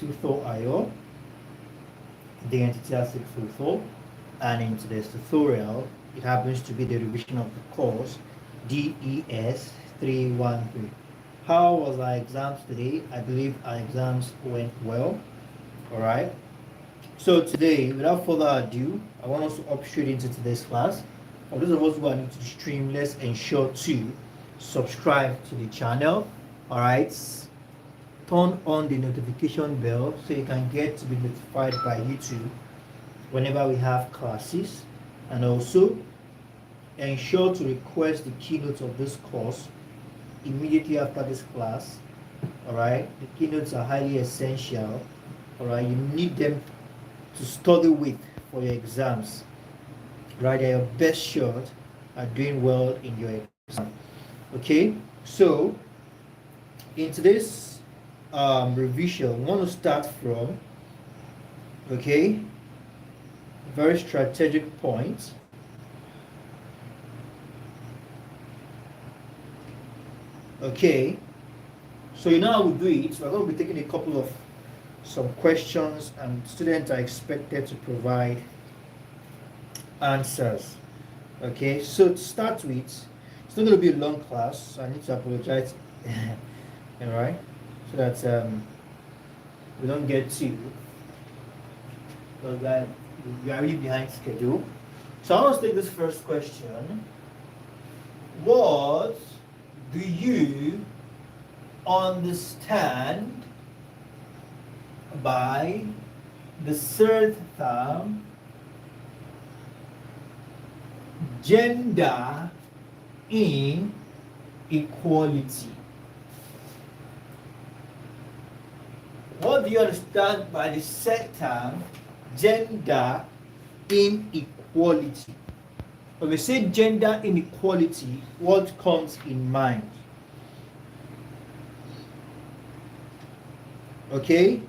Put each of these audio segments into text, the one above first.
tutor.io, the entity has tutor, and in today's tutorial, it happens to be the revision of the course DES313. How was our exams today? I believe our exams went well. All right. So today, without further ado, I want us to hop straight into today's class. For those of us who are new to the stream, let's ensure to subscribe to the channel. All right. Turn on the notification bell so you can get to be notified by YouTube whenever we have classes, and also ensure to request the keynotes of this course immediately after this class. All right. The keynotes are highly essential. All right. You need them to study with for your exams. Right. They're your best shot at doing well in your exam. Okay. So in today's revision, we want to start from very strategic points. Okay, so you know how we do it. So we're going to be taking a couple of some questions, and students are expected to provide answers. Okay, so to start with, it's not going to be a long class, so I need to apologize. All right, so that we don't get too, because we are really behind schedule. So I want to take this first question. What do you understand by the third term, gender inequality? What do you understand by the third term, gender inequality? When we say gender inequality, what comes in mind? Okay?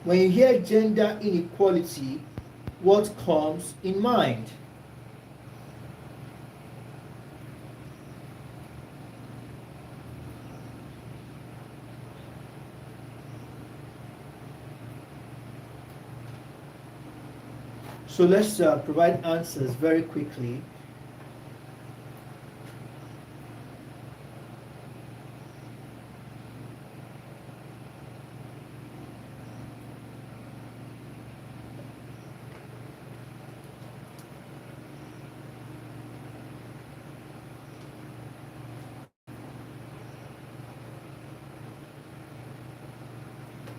When you hear gender inequality, what comes in mind? So let's provide answers very quickly.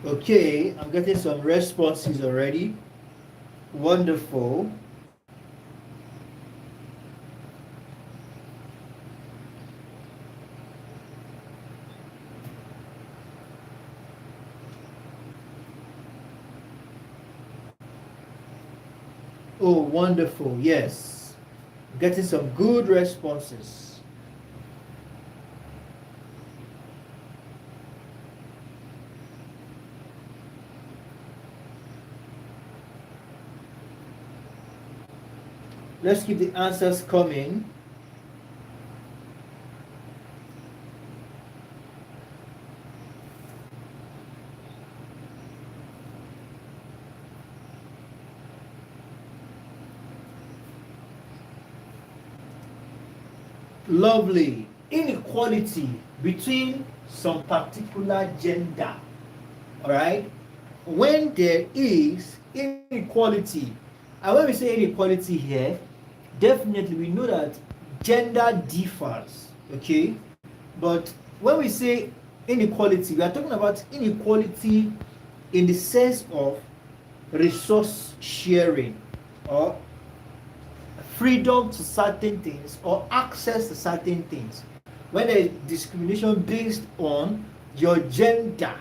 Okay, I'm getting some responses already. Wonderful. Oh, wonderful. Yes. Getting some good responses. Let's keep the answers coming. Lovely. Inequality between some particular gender. All right? When there is inequality, and when we say inequality here, definitely we know that gender differs, okay? But when we say inequality, we are talking about inequality in the sense of resource sharing, or freedom to certain things, or access to certain things. When there is discrimination based on your gender,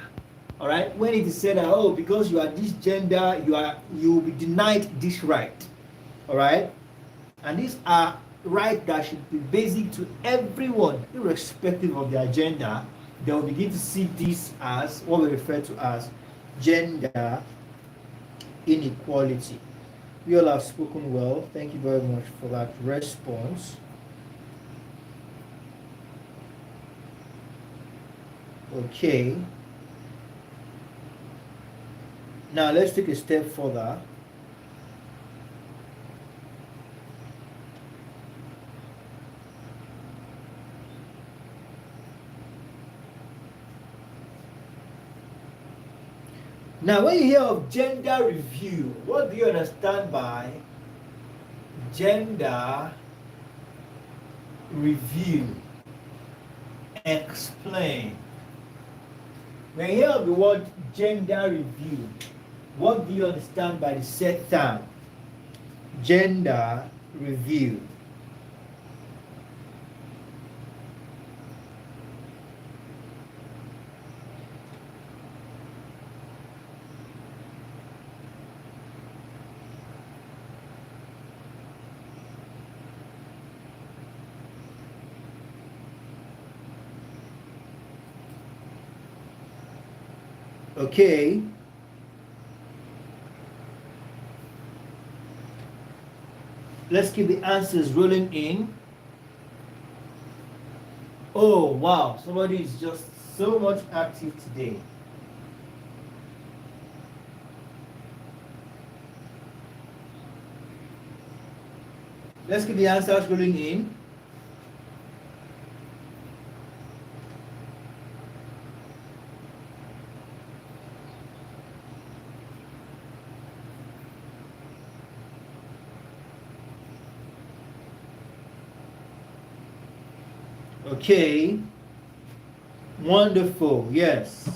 all right, when it is said that, oh, because you are this gender, you will be denied this right, all right, and these are rights that should be basic to everyone irrespective of their gender, they will begin to see this as what we refer to as gender inequality. You all have spoken well. Thank you very much for that response. Okay. Now let's take a step further. Now, when you hear of gender review, what do you understand by gender review? Explain. When you hear of the word gender review, what do you understand by the said term? Gender review. Okay. Let's keep the answers rolling in. Oh, wow. Somebody is just so much active today. Let's keep the answers rolling in. Okay. Wonderful. Yes.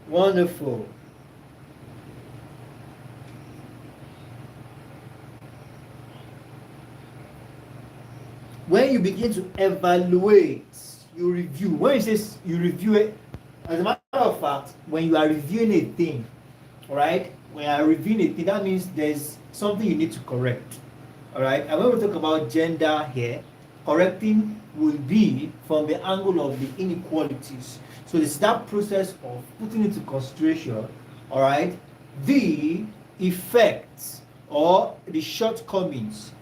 Wonderful. When you begin to evaluate, you review. When it says you review it, as a matter of fact, when you are reviewing a thing, all right, when you are reviewing a thing, that means there's something you need to correct. All right, and when we talk about gender here, correcting will be from the angle of the inequalities. So it's that process of putting into consideration, all right, the effects or the shortcomings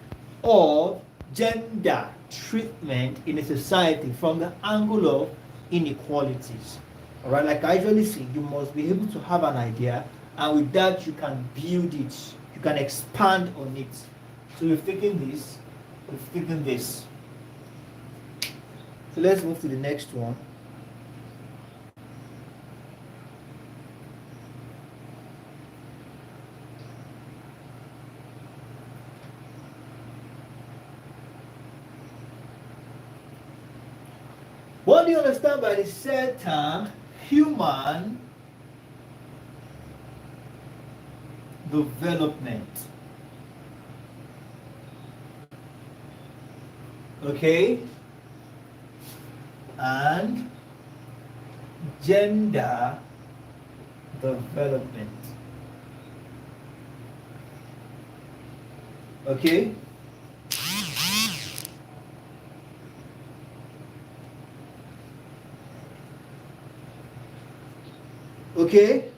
of gender treatment in a society from the angle of inequalities. All right, like I usually say, you must be able to have an idea, and with that, you can build it, you can expand on it. So we've taken this, we've taken this. So let's move to the next one. What do you understand by the said term human development? Okay? And gender development. Okay? Okay?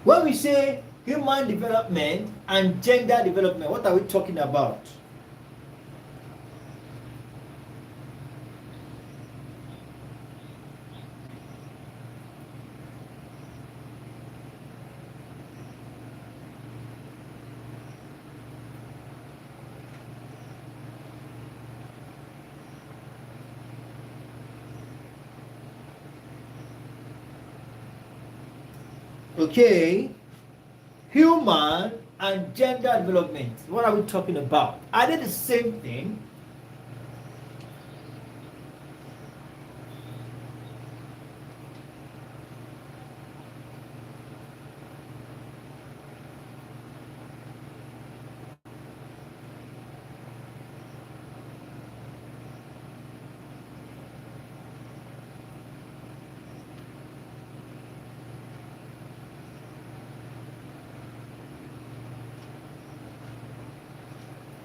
When we say human development and gender development, what are we talking about? Okay, human and gender development. What are we talking about? Are they the same thing?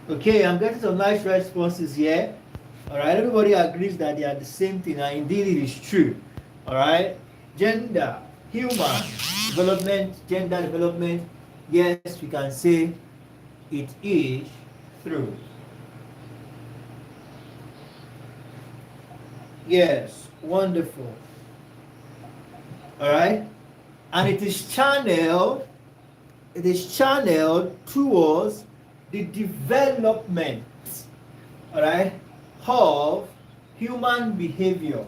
Okay, I'm getting some nice responses here. All right, everybody agrees that they are the same thing, and indeed it is true. All right, gender, human development, gender development. Yes, we can say it is true. Yes, wonderful. All right, and it is channeled towards the development, all right, of human behavior,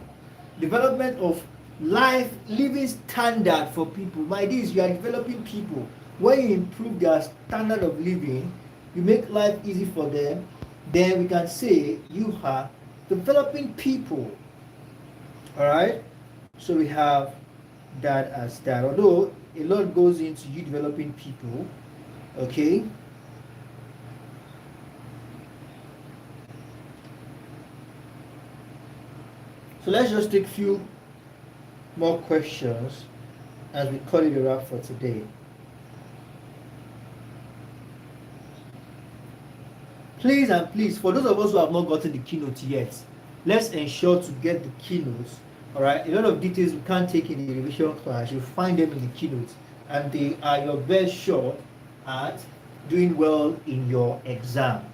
development of life living standard for people. By this, you are developing people. When you improve their standard of living, you make life easy for them, then we can say you are developing people. All right, so we have that as that. Although a lot goes into you developing people, okay. So let's just take a few more questions as we call it a wrap for today. Please and please, for those of us who have not gotten the keynote yet, let's ensure to get the keynotes. All right, a lot of details we can't take in the revision class. You'll find them in the keynotes, and they are your best shot at doing well in your exam.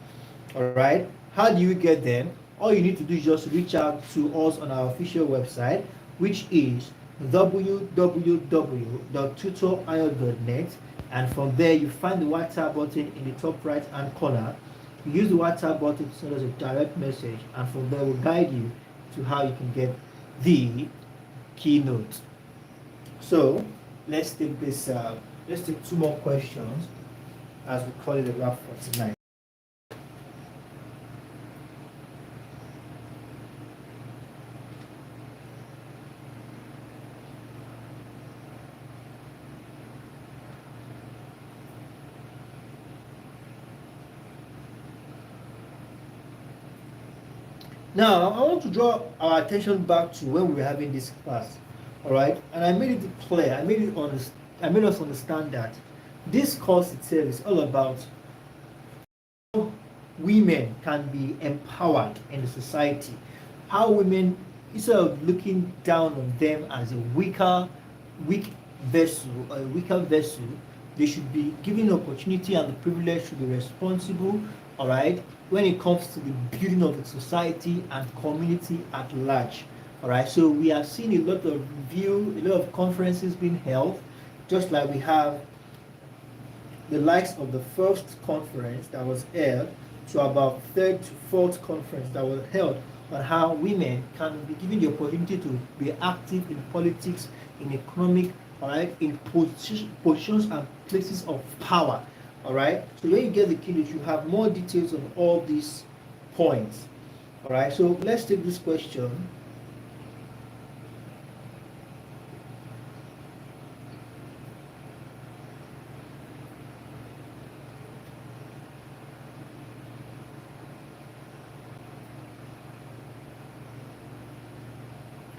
All right, how do you get them? All you need to do is just reach out to us on our official website, which is www.tutorial.net, and from there you find the WhatsApp button in the top right hand corner. You use the WhatsApp button to send us a direct message, and from there we'll guide you to how you can get the keynote. So let's take this. Let's take two more questions as we call it a wrap for tonight. Now, I want to draw our attention back to when we were having this class, all right? And I made it clear, I made us understand that this course itself is all about how women can be empowered in the society, how women, instead of looking down on them as a weak vessel, they should be given opportunity and the privilege to be responsible, all right, when it comes to the building of the society and community at large. All right, so we are seeing a lot of review, a lot of conferences being held, just like we have the likes of the first conference that was held to about third to fourth conference that was held on how women can be given the opportunity to be active in politics, in economic, all right, in positions and places of power. All right, so when you get the keynote, you have more details on all these points. All right, so let's take this question.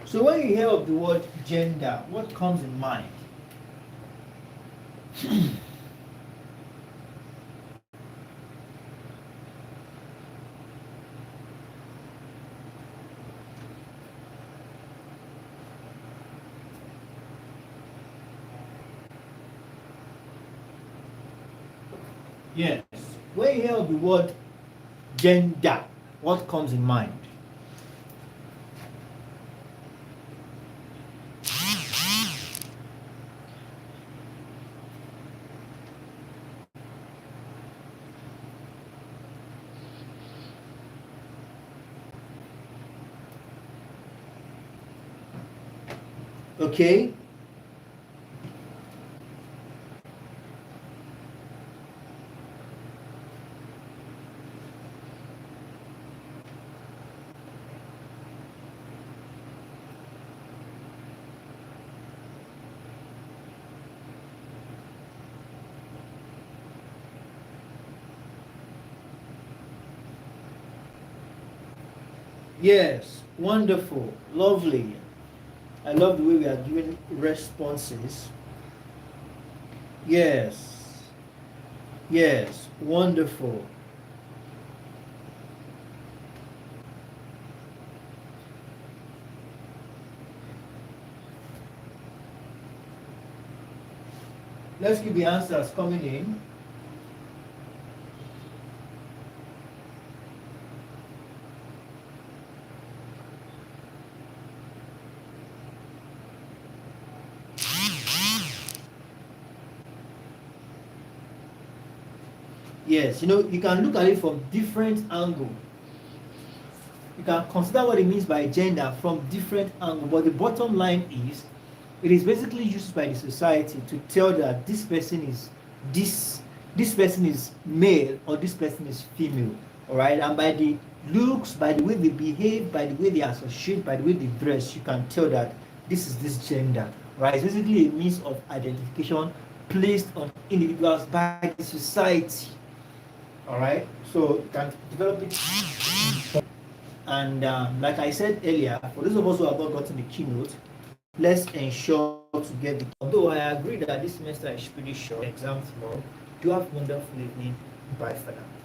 So when you hear of the word gender, what comes in mind? Yes. When you hear the word gender, what comes in mind? Okay. Yes, wonderful, lovely. I love the way we are giving responses. Yes, yes, wonderful. Let's keep the answers coming in. Yes, you know, you can look at it from different angle. You can consider what it means by gender from different angle, but the bottom line is it is basically used by the society to tell that this person is this this person is male or this person is female. All right, and by the looks, by the way they behave, by the way they associate, by the way they dress, you can tell that this is this gender. Right, it's basically a means of identification placed on individuals by the society. All right, so you can develop it. And like I said earlier, for those of us who have not gotten the keynote, let's ensure to get the. Although I agree that this semester is pretty short, exam tomorrow, do have wonderful evening. Bye for now.